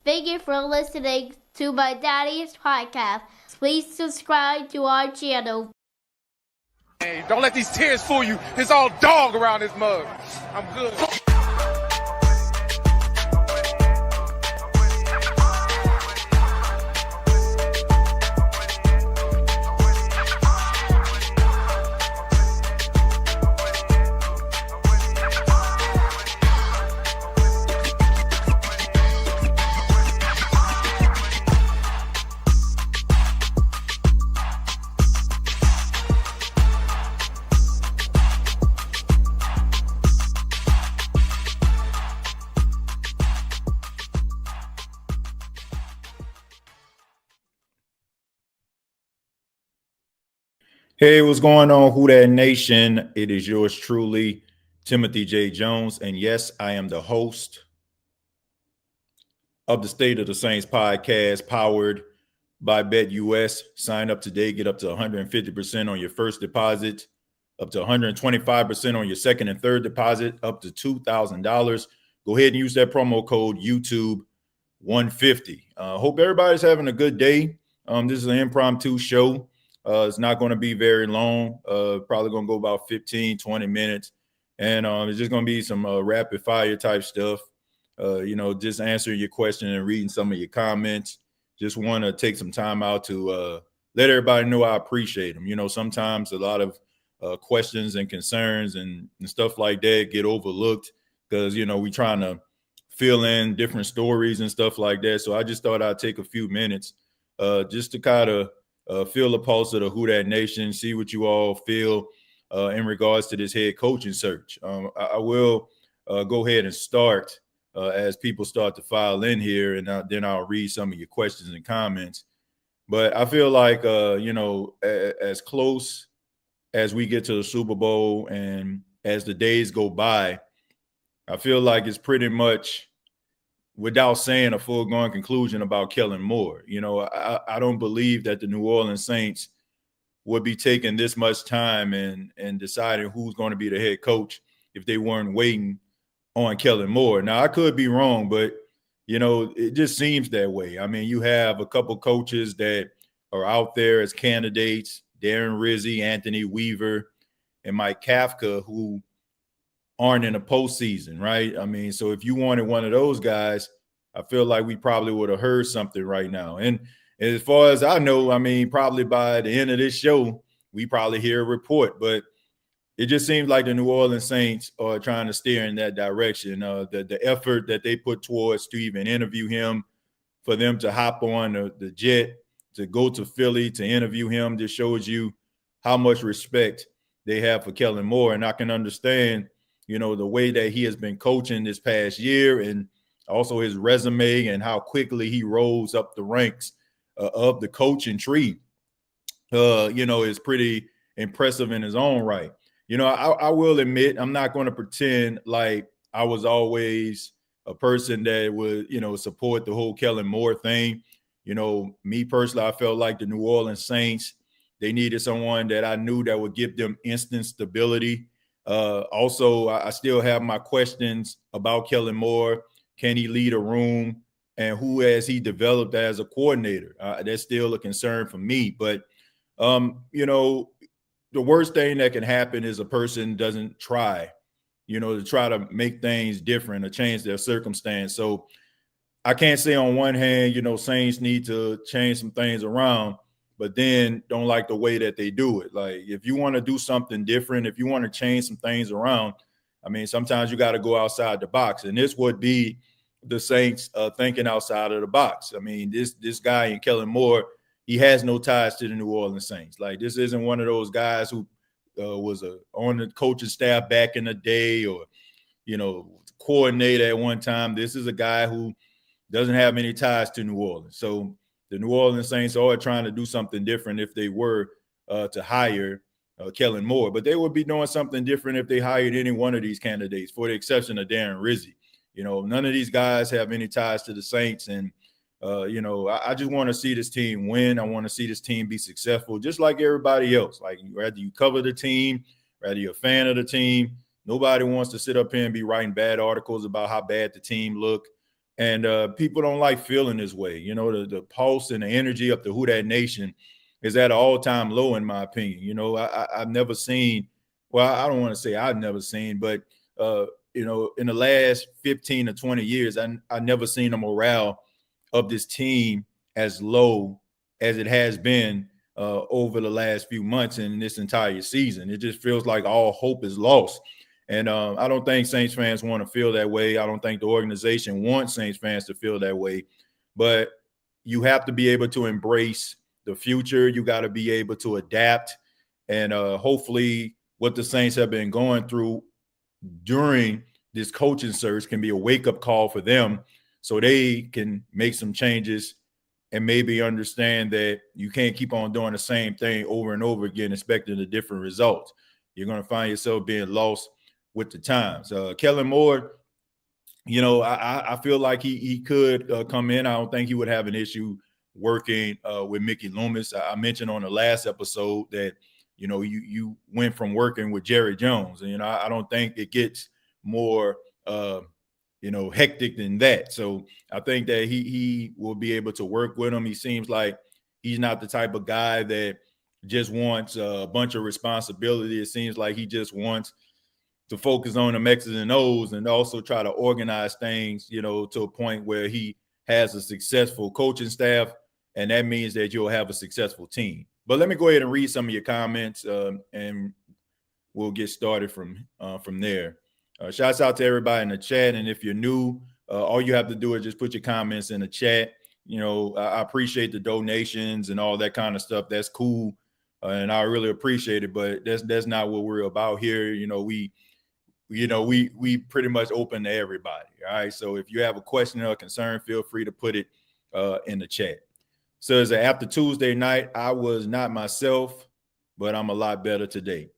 Thank you for listening to my daddy's podcast. Please subscribe to our channel. Hey, don't let these tears fool you. It's all dog around this mug. I'm good. Hey, what's going on, Who Dat Nation? It is yours truly, Timothy J. Jones. And yes, I am the host of the State of the Saints podcast, powered by BETUS. Sign up today, get up to 150% on your first deposit, up to 125% on your second and third deposit, up to $2,000. Go ahead and use that promo code YouTube150. Hope everybody's having a good day. This is an impromptu show. It's not going to be very long, probably going to go about 15, 20 minutes. And it's just going to be some rapid fire type stuff, just answering your question and reading some of your comments. Just want to take some time out to let everybody know I appreciate them. You know, sometimes a lot of questions and concerns and stuff like that get overlooked because, we trying to fill in different stories and stuff like that. So I just thought I'd take a few minutes just to kind of feel the pulse of the Who Dat Nation, see what you all feel in regards to this head coaching search. I will go ahead and start as people start to file in here, and then I'll read some of your questions and comments. But I feel like, as close as we get to the Super Bowl and as the days go by, I feel like it's pretty much, without saying a foregone conclusion about Kellen Moore. I don't believe that the New Orleans Saints would be taking this much time and deciding who's going to be the head coach if they weren't waiting on Kellen Moore. Now, I could be wrong, but, it just seems that way. I mean, you have a couple coaches that are out there as candidates, Darren Rizzi, Anthony Weaver, and Mike Kafka, who aren't in the postseason, right? I mean, so if you wanted one of those guys, I feel like we probably would have heard something right now. And as far as I know, I mean, probably by the end of this show, we probably hear a report. But it just seems like the New Orleans Saints are trying to steer in that direction. The effort that they put towards to even interview him, for them to hop on the jet, to go to Philly to interview him, just shows you how much respect they have for Kellen Moore. And I can understand, the way that he has been coaching this past year, and also his resume and how quickly he rose up the ranks of the coaching tree, is pretty impressive in his own right. I will admit, I'm not going to pretend like I was always a person that would, support the whole Kellen Moore thing. Me personally, I felt like the New Orleans Saints, they needed someone that I knew that would give them instant stability. Also, I still have my questions about Kellen Moore. Can he lead a room? And who has he developed as a coordinator? That's still a concern for me. But, the worst thing that can happen is a person doesn't try, to try to make things different or change their circumstance. So I can't say on one hand, Saints need to change some things around, but then don't like the way that they do it. Like, if you want to do something different, if you want to change some things around, I mean, sometimes you got to go outside the box. And this would be the Saints thinking outside of the box. I mean, this guy in Kellen Moore, he has no ties to the New Orleans Saints. Like, this isn't one of those guys who was on the coaching staff back in the day, or, coordinator at one time. This is a guy who doesn't have any ties to New Orleans. So the New Orleans Saints are trying to do something different if they were to hire Kellen Moore. But they would be doing something different if they hired any one of these candidates, for the exception of Darren Rizzi. None of these guys have any ties to the Saints. And, I just want to see this team win. I want to see this team be successful, just like everybody else. Like, whether you cover the team, whether you're a fan of the team, nobody wants to sit up here and be writing bad articles about how bad the team look. And people don't like feeling this way. You know, the pulse and the energy of the Who Dat Nation is at an all-time low, in my opinion. You know, I've never seen, well, I don't want to say I've never seen, but, you know, in the last 15 to 20 years, I never seen the morale of this team as low as it has been over the last few months in this entire season. It just feels like all hope is lost. And I don't think Saints fans want to feel that way. I don't think the organization wants Saints fans to feel that way. But you have to be able to embrace the future. You got to be able to adapt. And hopefully what the Saints have been going through during this coaching search can be a wake-up call for them so they can make some changes and maybe understand that you can't keep on doing the same thing over and over again, expecting a different result. You're going to find yourself being lost with the times. Kellen Moore, you know, I feel like he could come in. I don't think he would have an issue working with Mickey Loomis. I mentioned on the last episode that, you know, you went from working with Jerry Jones, and, you know, I don't think it gets more you know, hectic than that. So I think that he will be able to work with him. He seems like he's not the type of guy that just wants a bunch of responsibility. It seems like he just wants to focus on the X's and O's and also try to organize things, you know, to a point where he has a successful coaching staff, and that means that you'll have a successful team. But let me go ahead and read some of your comments, and we'll get started from there. Shouts out to everybody in the chat, and if you're new, all you have to do is just put your comments in the chat. You know, I appreciate the donations and all that kind of stuff. That's cool, and I really appreciate it. But that's not what we're about here. You know, we pretty much open to everybody. All right. So if you have a question or a concern, feel free to put it in the chat. So as after Tuesday night, I was not myself, but I'm a lot better today.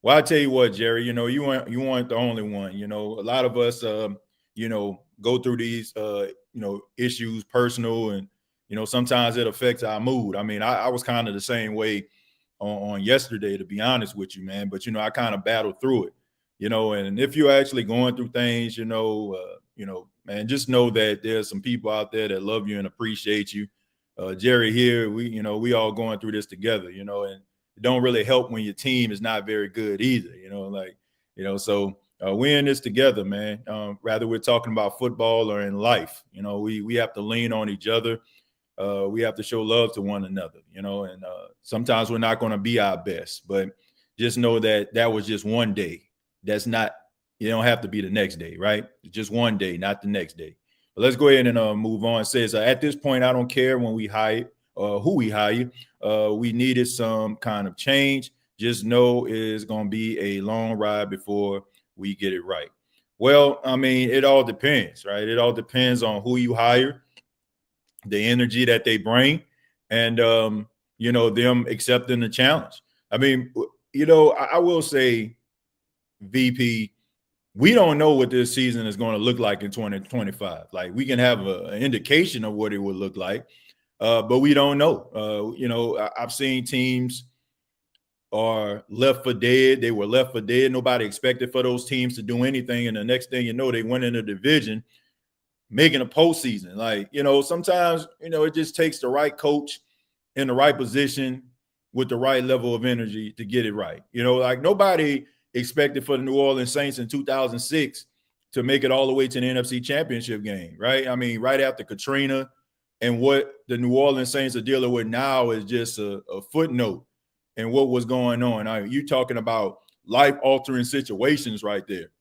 Well, I tell you what, Jerry, you know, you weren't the only one. You know, a lot of us, you know, go through these, you know, issues, personal, and, you know, sometimes it affects our mood. I mean, I was kind of the same way on yesterday, to be honest with you, man. But, you know, I kind of battled through it. You know, and if you're actually going through things, you know, man, just know that there's some people out there that love you and appreciate you. Jerry here, we all going through this together, you know, and it don't really help when your team is not very good either, you know, like, you know, so we're in this together, man. Rather we're talking about football or in life, you know, we have to lean on each other. We have to show love to one another, you know, and sometimes we're not going to be our best, but just know that that was just one day. That's not, you don't have to be the next day, right? It's just one day, not the next day. But let's go ahead and move on. It says, at this point, I don't care when we hire who we hire. We needed some kind of change. Just know it's going to be a long ride before we get it right. Well, I mean, it all depends, right? It all depends on who you hire, the energy that they bring, and, you know, them accepting the challenge. I mean, you know, I will say, VP, we don't know what this season is going to look like in 2025. Like, we can have an indication of what it would look like, but we don't know. You know, I've seen teams are left for dead. They were left for dead. Nobody expected for those teams to do anything. And the next thing you know, they went in the division, making a postseason. Like, you know, sometimes, you know, it just takes the right coach in the right position with the right level of energy to get it right. You know, like, nobody expected for the New Orleans Saints in 2006 to make it all the way to the NFC Championship game, right? I mean, right after Katrina, and what the New Orleans Saints are dealing with now is just a footnote in what was going on. You're talking about life-altering situations right there.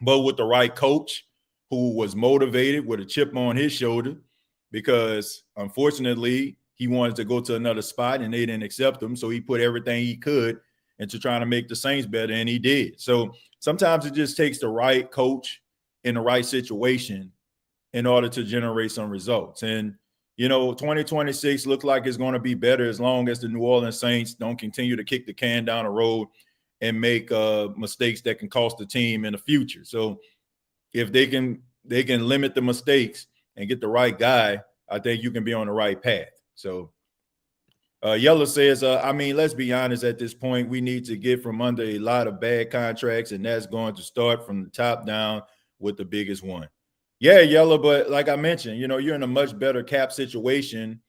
But with the right coach who was motivated with a chip on his shoulder, because unfortunately he wanted to go to another spot and they didn't accept him, so he put everything he could into trying to make the Saints better, and he did. So sometimes it just takes the right coach in the right situation in order to generate some results. And, you know, 2026 looks like it's going to be better as long as the New Orleans Saints don't continue to kick the can down the road and make mistakes that can cost the team in the future. So if they can limit the mistakes and get the right guy, I think you can be on the right path. So Yella says, I mean, let's be honest, at this point, we need to get from under a lot of bad contracts, and that's going to start from the top down with the biggest one. Yeah, Yellow, but like I mentioned, you're in a much better cap situation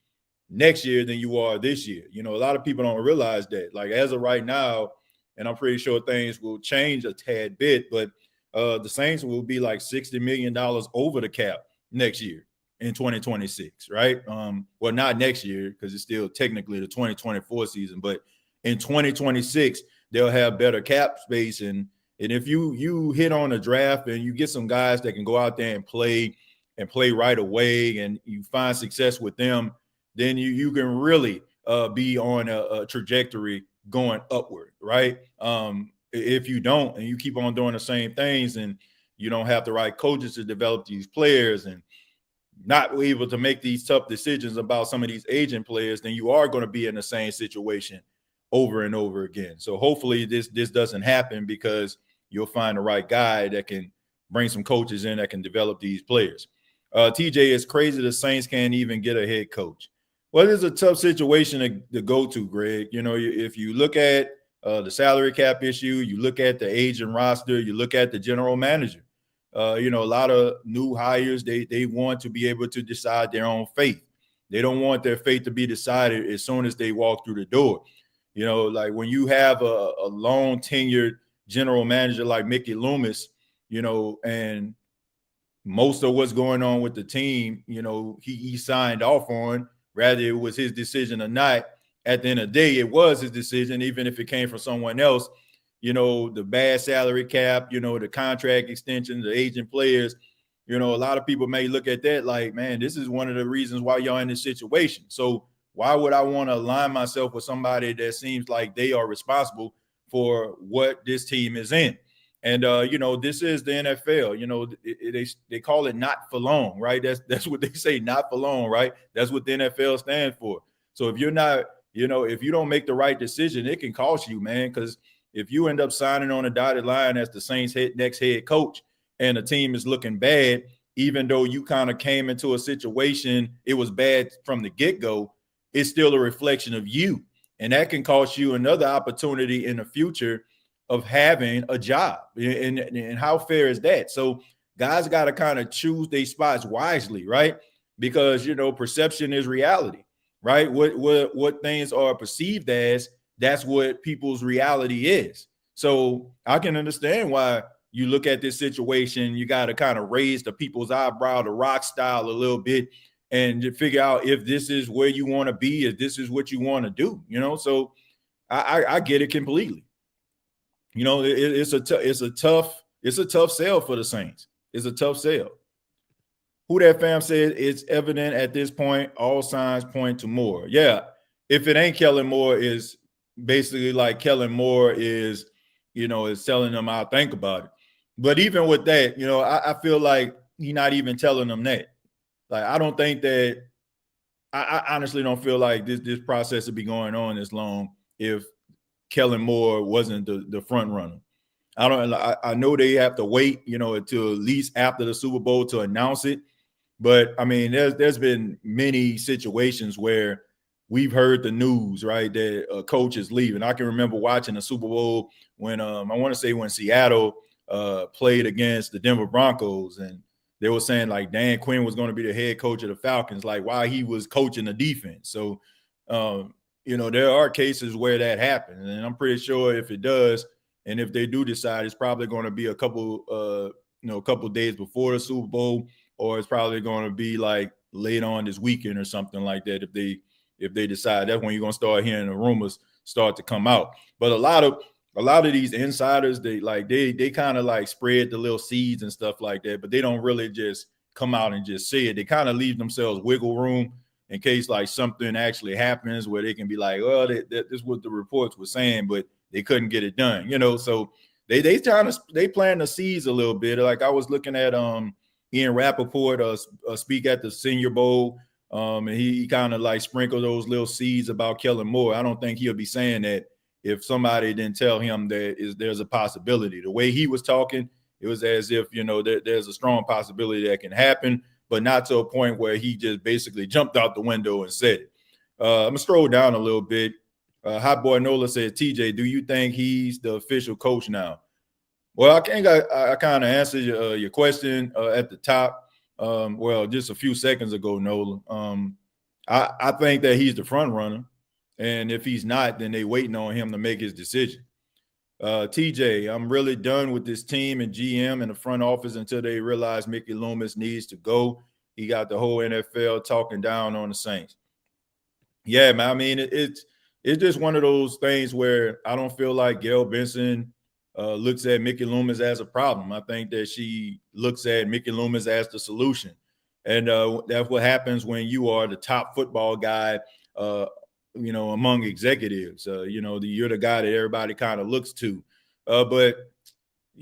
next year than you are this year. A lot of people don't realize that. Like as of right now, and I'm pretty sure things will change a tad bit, but the Saints will be like $60 million over the cap next year in 2026, right? Well, not next year because it's still technically the 2024 season, but in 2026 they'll have better cap space, and if you hit on a draft and you get some guys that can go out there and play right away, and you find success with them, then you can really be on a trajectory going upward, right? If you don't and you keep on doing the same things and you don't have the right coaches to develop these players and not able to make these tough decisions about some of these aging players, then you are going to be in the same situation over and over again. So hopefully this doesn't happen, because you'll find the right guy that can bring some coaches in that can develop these players. TJ, it's crazy the Saints can't even get a head coach. Well, it's a tough situation to go to, Greg. If you look at the salary cap issue, you look at the aging roster, you look at the general manager. A lot of new hires, they want to be able to decide their own fate. They don't want their fate to be decided as soon as they walk through the door. Like when you have a long tenured general manager like Mickey Loomis, and most of what's going on with the team, he signed off on, rather it was his decision or not. At the end of the day, it was his decision, even if it came from someone else. The bad salary cap, the contract extension, the aging players, a lot of people may look at that like, man, this is one of the reasons why y'all in this situation. So why would I want to align myself with somebody that seems like they are responsible for what this team is in? And this is the NFL. They call it not for long, right? That's what they say, not for long, right? That's what the NFL stands for. So if you're not, if you don't make the right decision, it can cost you, man. Because if you end up signing on a dotted line as the Saints' next head coach, and the team is looking bad, even though you kind of came into a situation, it was bad from the get-go, it's still a reflection of you. And that can cost you another opportunity in the future of having a job. And how fair is that? So guys got to kind of choose their spots wisely, right? Because, perception is reality, right? What things are perceived as, that's what people's reality is. So I can understand why you look at this situation, you got to kind of raise the people's eyebrow, the rock style a little bit, and to figure out if this is where you want to be, if this is what you want to do, So I get it completely. It's a tough sell for the Saints. It's a tough sell. Who Dat Fam said it's evident at this point, all signs point to Moore. Yeah, if it ain't Kellen Moore, is basically like Kellen Moore is telling them I'll think about it. But even with that, I feel like he's not even telling them that. Like, I don't think that I honestly don't feel like this process would be going on this long if Kellen Moore wasn't the front runner. I know they have to wait, until at least after the Super Bowl to announce it. But I mean, there's been many situations where we've heard the news, right, that a coach is leaving. I can remember watching the Super Bowl when I want to say when Seattle played against the Denver Broncos, and they were saying like Dan Quinn was going to be the head coach of the Falcons, like while he was coaching the defense. So, there are cases where that happens, and I'm pretty sure if it does, and if they do decide, it's probably going to be a couple days before the Super Bowl, or it's probably going to be like late on this weekend or something like that. If they decide, that's when you're going to start hearing the rumors start to come out. But a lot of these insiders, they kind of like spread the little seeds and stuff like that, but they don't really just come out and just say it. They kind of leave themselves wiggle room in case like something actually happens where they can be like, well, this is what the reports were saying, but they couldn't get it done, So they plant the seeds a little bit. Like I was looking at Ian Rappaport speak at the Senior Bowl. And he kind of like sprinkled those little seeds about Kellen Moore. I don't think he'll be saying that if somebody didn't tell him there's a possibility. The way he was talking, it was as if, there's a strong possibility that can happen, but not to a point where he just basically jumped out the window and said it. I'm going to scroll down a little bit. Hot Boy Nola said, TJ, do you think he's the official coach now? Well, I kind of answered your question at the top. well, just a few seconds ago, Nola. I think that he's the front runner. And if he's not, then they waiting on him to make his decision. TJ, I'm really done with this team and GM and the front office until they realize Mickey Loomis needs to go. He got the whole NFL talking down on the Saints. Yeah, man. I mean, it's just one of those things where I don't feel like Gail Benson looks at Mickey Loomis as a problem. I think that she looks at Mickey Loomis as the solution. And that's what happens when you are the top football guy, among executives. You're the guy that everybody kind of looks to. But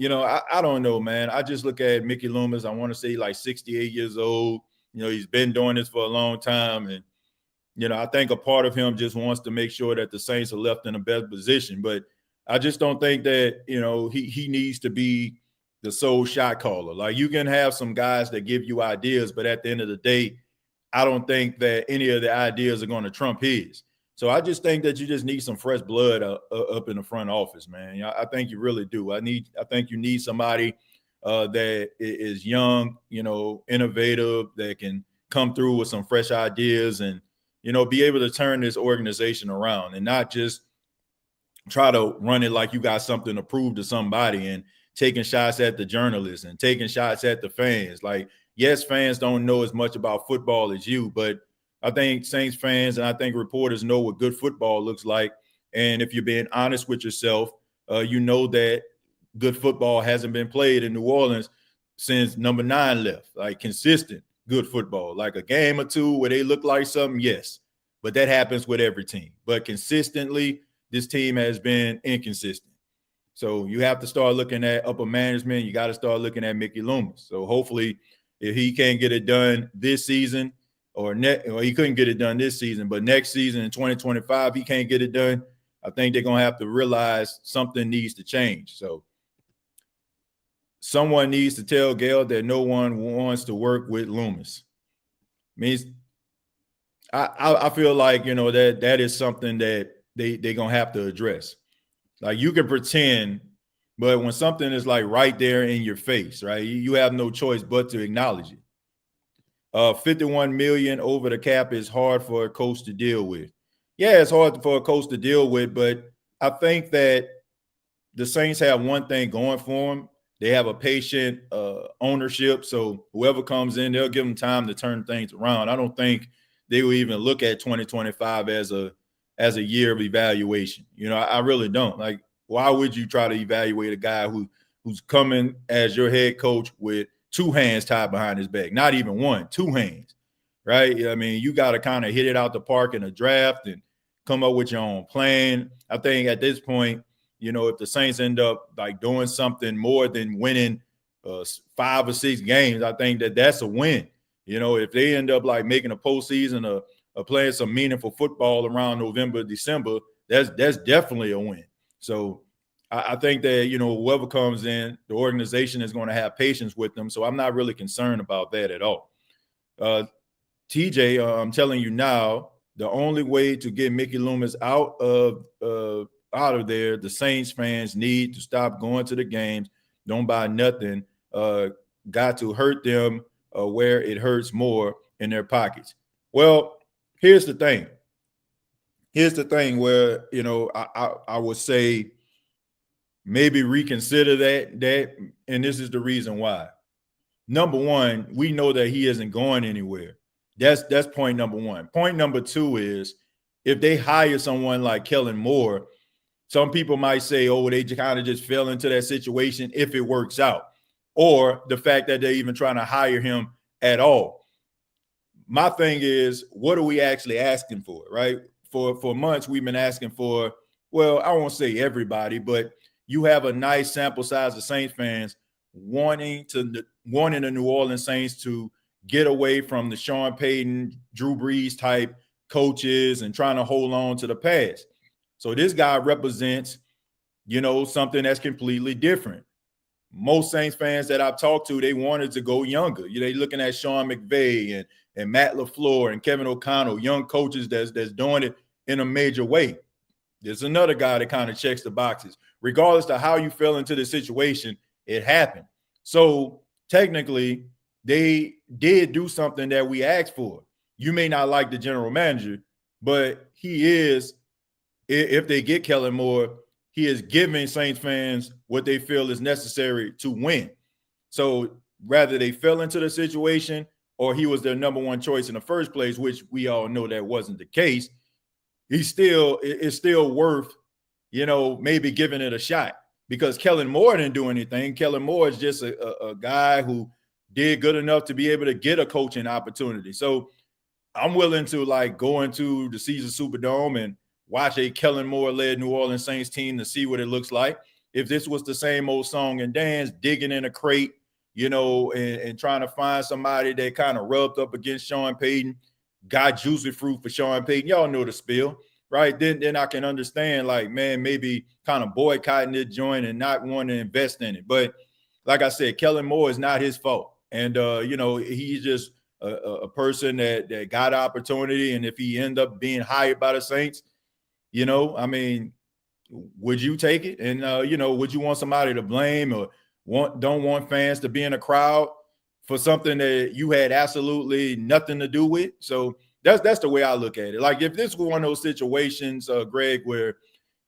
I don't know, man. I just look at Mickey Loomis. I want to say like 68 years old. He's been doing this for a long time. And, I think a part of him just wants to make sure that the Saints are left in a better position. But I just don't think that, he needs to be the sole shot caller. Like, you can have some guys that give you ideas, but at the end of the day, I don't think that any of the ideas are going to trump his. So I just think that you just need some fresh blood up in the front office, man. I think you really do. I think you need somebody that is young, innovative, that can come through with some fresh ideas and, be able to turn this organization around and not just try to run it like you got something to prove to somebody and taking shots at the journalists and taking shots at the fans. Like, yes, fans don't know as much about football as you, but I think Saints fans and I think reporters know what good football looks like. And if you're being honest with yourself, you know that good football hasn't been played in New Orleans since number 9 left. Like, consistent good football, like a game or two where they look like something, yes. But that happens with every team. But consistently, this team has been inconsistent. So you have to start looking at upper management. You got to start looking at Mickey Loomis. So hopefully, if he can't get it done this season, or he couldn't get it done this season, but next season in 2025, he can't get it done, I think they're going to have to realize something needs to change. So someone needs to tell Gail that no one wants to work with Loomis. Means I feel like, that is something that they're going to have to address. Like, you can pretend, but when something is like right there in your face, right, you have no choice but to acknowledge it. $51 million over the cap is hard for a coach to deal with. Yeah, it's hard for a coach to deal with, but I think that the Saints have one thing going for them. They have a patient ownership. So whoever comes in, they'll give them time to turn things around. I don't think they will even look at 2025 as a year of evaluation. I really don't. Like, why would you try to evaluate a guy who's coming as your head coach with 2 hands tied behind his back? Not even one, 2 hands, right? I mean, you got to kind of hit it out the park in a draft and come up with your own plan. I think at this point, if the Saints end up like doing something more than winning 5 or 6 games, I think that that's a win. If they end up like making a postseason or playing some meaningful football around November, December, that's definitely a win. So I think that, whoever comes in, the organization is going to have patience with them. So I'm not really concerned about that at all. TJ, I'm telling you now, the only way to get Mickey Loomis out of there, the Saints fans need to stop going to the games. Don't buy nothing. Got to hurt them where it hurts more in their pockets. Well, here's the thing. Here's the thing where, I would say maybe reconsider that, and this is the reason why. Number one, we know that he isn't going anywhere. That's point number one. Point number two is, if they hire someone like Kellen Moore, some people might say, oh, they kind of just fell into that situation if it works out, or the fact that they're even trying to hire him at all. My thing is, what are we actually asking for, right? For months, we've been asking for, well, I won't say everybody, but you have a nice sample size of Saints fans wanting the New Orleans Saints to get away from the Sean Payton, Drew Brees type coaches and trying to hold on to the past. So this guy represents, something that's completely different. Most Saints fans that I've talked to, they wanted to go younger. They're looking at Sean McVay and Matt LaFleur and Kevin O'Connell, young coaches that's doing it in a major way. There's another guy that kind of checks the boxes. Regardless of how you fell into the situation, it happened. So technically, they did do something that we asked for. You may not like the general manager, but he is, if they get Kellen Moore, he is giving Saints fans what they feel is necessary to win. So rather they fell into the situation or he was their number one choice in the first place, which we all know that wasn't the case, it's still worth, maybe giving it a shot, because Kellen Moore didn't do anything. Kellen Moore is just a guy who did good enough to be able to get a coaching opportunity. So I'm willing to go into the Caesars Superdome and watch a Kellen Moore-led New Orleans Saints team to see what it looks like. If this was the same old song and dance, digging in a crate, and trying to find somebody that kind of rubbed up against Sean Payton, got juicy fruit for Sean Payton, y'all know the spiel, right? Then I can understand, maybe kind of boycotting this joint and not wanting to invest in it. But like I said, Kellen Moore is not his fault. And, he's just a person that got opportunity. And if he end up being hired by the Saints, would you take it? And, would you want somebody to blame or don't want fans to be in a crowd for something that you had absolutely nothing to do with? So that's the way I look at it. Like, if this was one of those situations, Greg, where,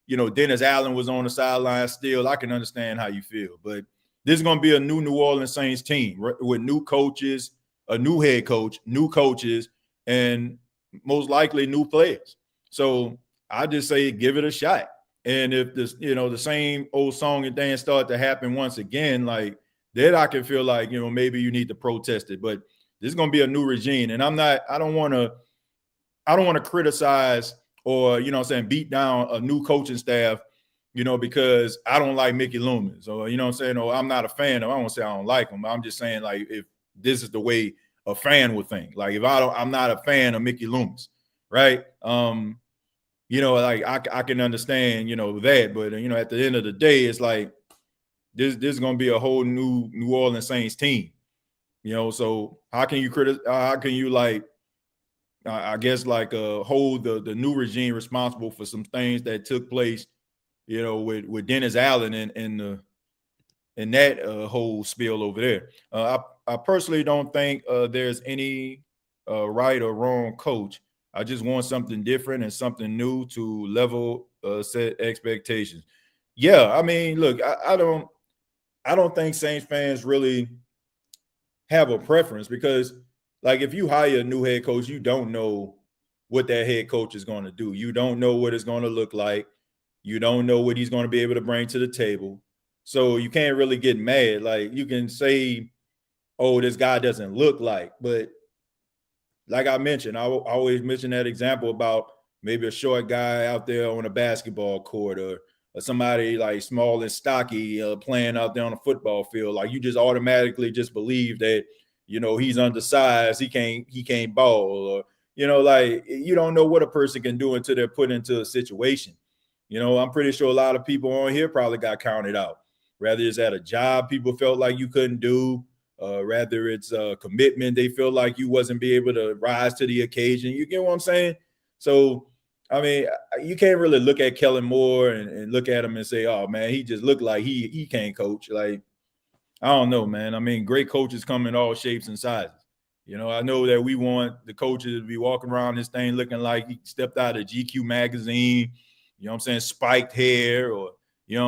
Dennis Allen was on the sideline still, I can understand how you feel. But this is going to be a New Orleans Saints team with new coaches, a new head coach, new coaches, and most likely new players. So I just say give it a shot. And if this, the same old song and dance start to happen once again, then I can feel like, maybe you need to protest it. But this is going to be a new regime. And I don't want to criticize or, beat down a new coaching staff, because I don't like Mickey Loomis, or, or I'm not a fan of, I don't say I don't like him. I'm just saying, if this is the way a fan would think, if I'm not a fan of Mickey Loomis, right? I can understand, that, but at the end of the day, it's this is going to be a whole New Orleans Saints team, so how can you hold the new regime responsible for some things that took place, with Dennis Allen and that whole spill over there. I personally don't think there's any right or wrong coach. I just want something different and something new to level set expectations. Yeah, look, I don't think Saints fans really have a preference, because if you hire a new head coach, you don't know what that head coach is going to do. You don't know what it's going to look like. You don't know what he's going to be able to bring to the table. So you can't really get mad. You can say, oh, this guy doesn't look like, but like I mentioned, I always mention that example about maybe a short guy out there on a basketball court, or somebody small and stocky playing out there on a football field. You just automatically just believe that, he's undersized, he can't ball, or, you don't know what a person can do until they're put into a situation. I'm pretty sure a lot of people on here probably got counted out. Rather it's at a job people felt like you couldn't do, rather it's a commitment they feel like you wasn't be able to rise to the occasion. You get what I'm saying? So, you can't really look at Kellen Moore and look at him and say, oh, man, he just looked like he can't coach. I don't know, man. Great coaches come in all shapes and sizes. I know that we want the coaches to be walking around this thing looking like he stepped out of GQ magazine, spiked hair, or,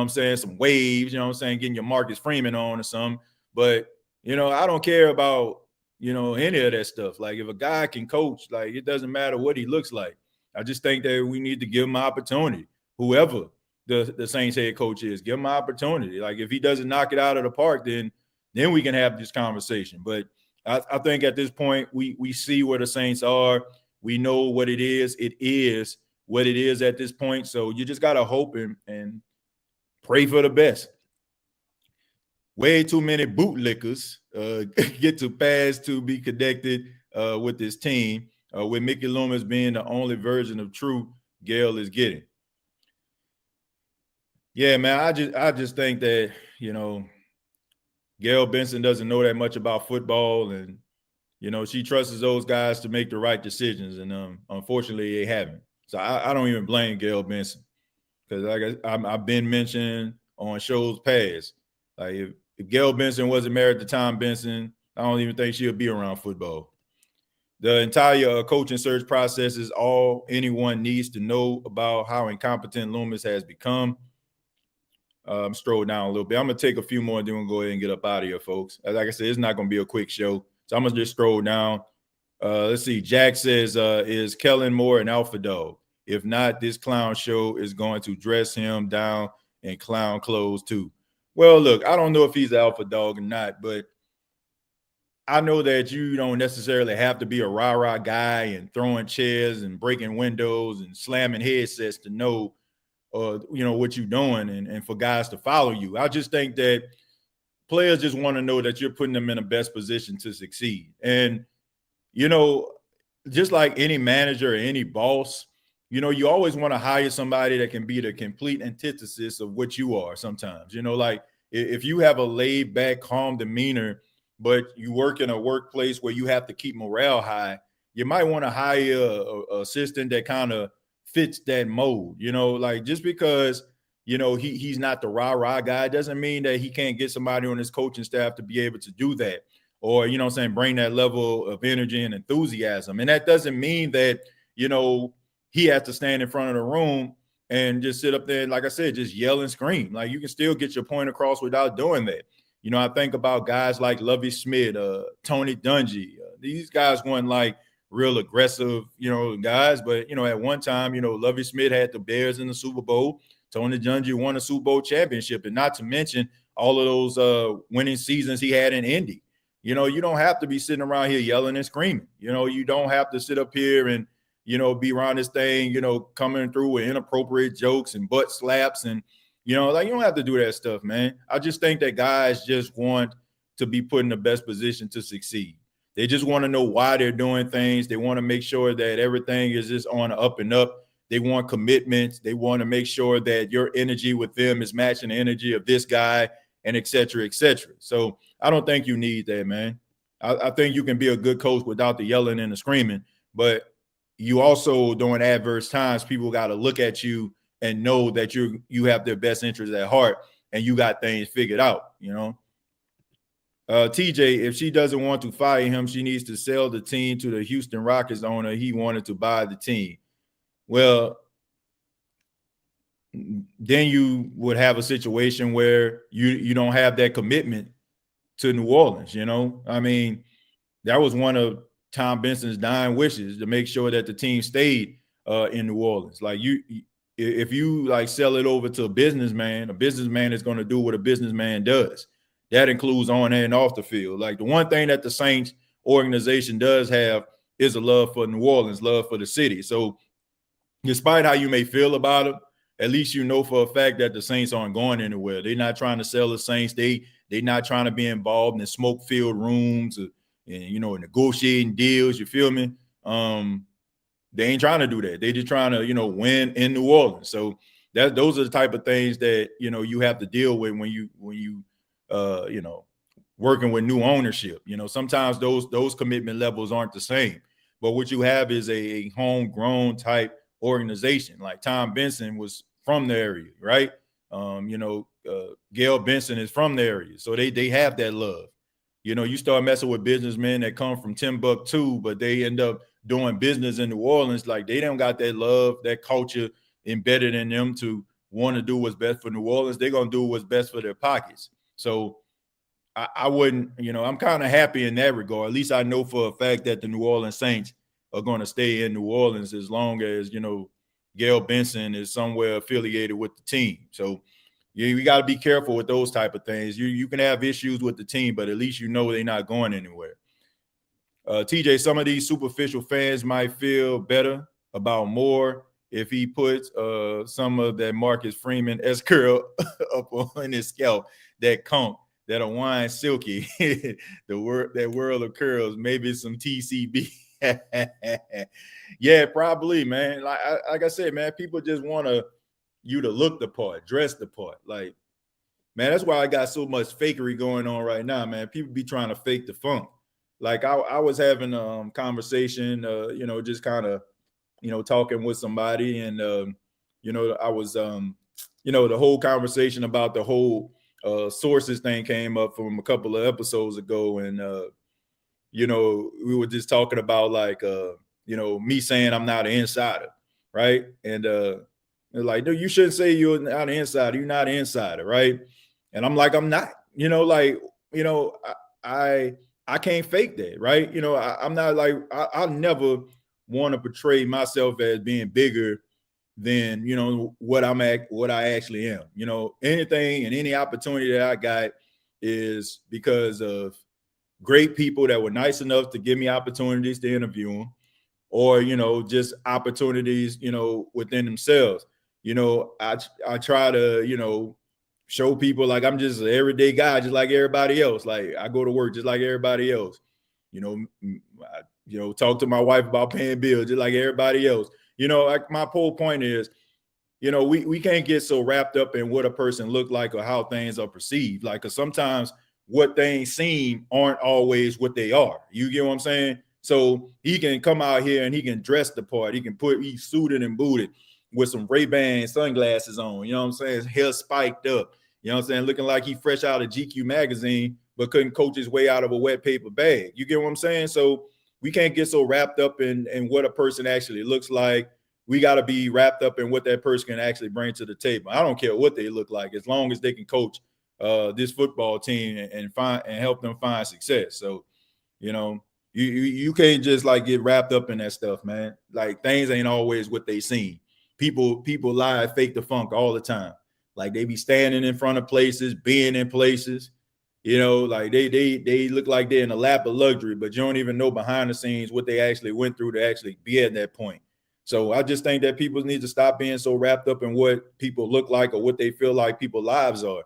some waves, getting your Marcus Freeman on or something. But, I don't care about, any of that stuff. If a guy can coach, it doesn't matter what he looks like. I just think that we need to give him an opportunity. Whoever the Saints head coach is, give him an opportunity. If he doesn't knock it out of the park, then we can have this conversation. But I think at this point, we see where the Saints are. We know what it is. It is what it is at this point. So you just got to hope and pray for the best. Way too many bootlickers get to pass to be connected with this team, with Mickey Loomis being the only version of truth Gayle is getting. Yeah, man, I just think that, Gayle Benson doesn't know that much about football, and, she trusts those guys to make the right decisions, and unfortunately they haven't. So I don't even blame Gayle Benson, because I've been mentioned on shows past, if Gayle Benson wasn't married to Tom Benson, I don't even think she'll be around football. The entire coaching search process is all anyone needs to know about how incompetent Loomis has become. I'm scroll down a little bit. I'm going to take a few more and then we'll go ahead and get up out of here, folks. Like I said, it's not going to be a quick show. So I'm going to just scroll down. Let's see. Jack says, is Kellen Moore an alpha dog? If not, this clown show is going to dress him down in clown clothes too. Well, look, I don't know if he's an alpha dog or not, but I know that you don't necessarily have to be a rah-rah guy and throwing chairs and breaking windows and slamming headsets to know, what you're doing and for guys to follow you. I just think that players just want to know that you're putting them in the best position to succeed. And, just like any manager or any boss, you always want to hire somebody that can be the complete antithesis of what you are sometimes. Like if you have a laid back, calm demeanor, but you work in a workplace where you have to keep morale high, you might want to hire a assistant that kind of fits that mold. Like just because, he's not the rah-rah guy doesn't mean that he can't get somebody on his coaching staff to be able to do that. Or, bring that level of energy and enthusiasm. And that doesn't mean that, he has to stand in front of the room and just sit up there and, like I said, just yell and scream. Like you can still get your point across without doing that. I think about guys like Lovie Smith, Tony Dungy. These guys weren't like real aggressive, guys. But, at one time, Lovie Smith had the Bears in the Super Bowl. Tony Dungy won a Super Bowl championship. And not to mention all of those winning seasons he had in Indy. You don't have to be sitting around here yelling and screaming. You don't have to sit up here and, be around this thing, coming through with inappropriate jokes and butt slaps and, you don't have to do that stuff, man. I just think that guys just want to be put in the best position to succeed. They just want to know why they're doing things. They want to make sure that everything is just on the up and up. They want commitments. They want to make sure that your energy with them is matching the energy of this guy and et cetera, et cetera. So I don't think you need that, man. I think you can be a good coach without the yelling and the screaming, but you also, during adverse times, people got to look at you and know that you have their best interests at heart and you got things figured out, TJ, if she doesn't want to fire him, she needs to sell the team to the Houston Rockets owner. He wanted to buy the team. Well, then you would have a situation where you don't have that commitment to New Orleans, I mean, that was one of Tom Benson's dying wishes, to make sure that the team stayed in New Orleans. Like if you like sell it over to a businessman is going to do what a businessman does. That includes on and off the field. Like the one thing that the Saints organization does have is a love for New Orleans, love for the city. So despite how you may feel about it, at least you know for a fact that the Saints aren't going anywhere. They're not trying to sell the Saints. They're not trying to be involved in smoke-filled rooms and negotiating deals. You feel me? They ain't trying to do that. They just trying to, win in New Orleans. So those are the type of things that, you have to deal with when you working with new ownership. Sometimes those commitment levels aren't the same. But what you have is a homegrown type organization. Like Tom Benson was from the area, right? Gail Benson is from the area. So they have that love. You start messing with businessmen that come from Timbuktu, but they end up doing business in New Orleans. Like they don't got that love, that culture embedded in them to want to do what's best for New Orleans. They're going to do what's best for their pockets. So I wouldn't, I'm kind of happy in that regard. At least I know for a fact that the New Orleans Saints are going to stay in New Orleans as long as, Gail Benson is somewhere affiliated with the team. So you got to be careful with those type of things. You can have issues with the team, but at least they're not going anywhere. TJ, some of these superficial fans might feel better about Moore if he puts some of that Marcus Freeman S-curl up on his scalp, that comp, that a wine silky, that world of curls, maybe some TCB. Yeah, probably, man. Like I said, man, people just want you to look the part, dress the part. Like, man, that's why I got so much fakery going on right now, man. People be trying to fake the funk. Like I was having a conversation, just kind of, talking with somebody, and I was, the whole conversation about the whole sources thing came up from a couple of episodes ago, and we were just talking about like, me saying I'm not an insider, right? And like, dude, you shouldn't say you're not an insider. You're not an insider, right? And I'm like, I'm not. I can't fake that, right? I'm not like I never want to portray myself as being bigger than what I actually am. Anything and any opportunity that I got is because of great people that were nice enough to give me opportunities to interview them, or just opportunities within themselves. I try to show people like I'm just an everyday guy, just like everybody else. Like I go to work just like everybody else. Talk to my wife about paying bills just like everybody else. Like my whole point is, we can't get so wrapped up in what a person look like or how things are perceived. Like, cause sometimes what things seem aren't always what they are. You get what I'm saying? So he can come out here and he can dress the part. He's suited and booted with some Ray-Ban sunglasses on. You know what I'm saying? His hair spiked up. You know what I'm saying? Looking like he fresh out of GQ magazine, but couldn't coach his way out of a wet paper bag. You get what I'm saying? So we can't get so wrapped up in what a person actually looks like. We got to be wrapped up in what that person can actually bring to the table. I don't care what they look like, as long as they can coach this football team and help them find success. So, you can't just like get wrapped up in that stuff, man. Like things ain't always what they seem. People lie, fake the funk all the time. Like they be standing in front of places, being in places, like they look like they're in a lap of luxury, but you don't even know behind the scenes what they actually went through to actually be at that point. So I just think that people need to stop being so wrapped up in what people look like or what they feel like people's lives are.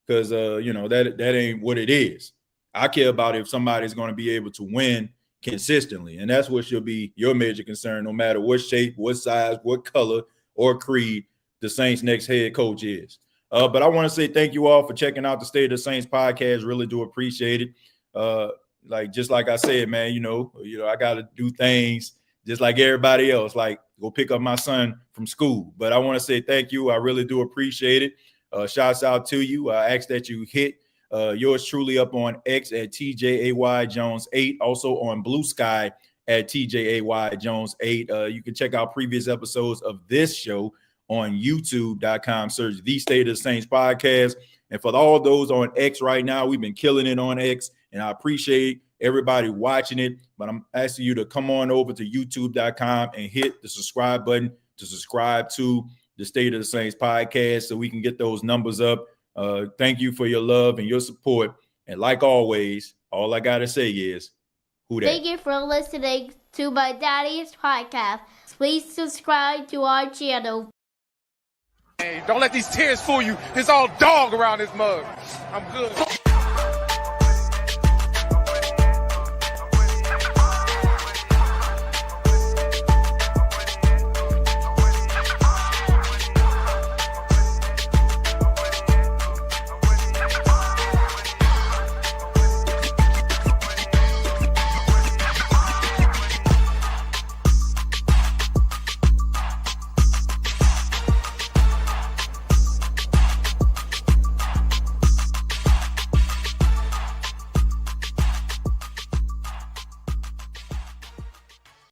Because, that ain't what it is. I care about if somebody's going to be able to win consistently. And that's what should be your major concern, no matter what shape, what size, what color, or creed the Saints' next head coach is. But I want to say thank you all for checking out the State of the Saints podcast. Really do appreciate it. Just like I said, man, I got to do things just like everybody else, like go pick up my son from school. But I want to say thank you. I really do appreciate it. Shouts out to you. I ask that you hit yours truly up on X at TJAY Jones 8, also on Blue Sky at TJAY Jones 8. You can check out previous episodes of this show on YouTube.com. Search The State of the Saints podcast. And for all those on X right now, we've been killing it on X, and I appreciate everybody watching it. But I'm asking you to come on over to YouTube.com and hit the subscribe button to subscribe to the State of the Saints podcast so we can get those numbers up. Thank you for your love and your support. And like always, all I got to say is, who that? Thank you for listening to my daddy's podcast. Please subscribe to our channel. Hey, don't let these tears fool you. It's all dog around this mug. I'm good.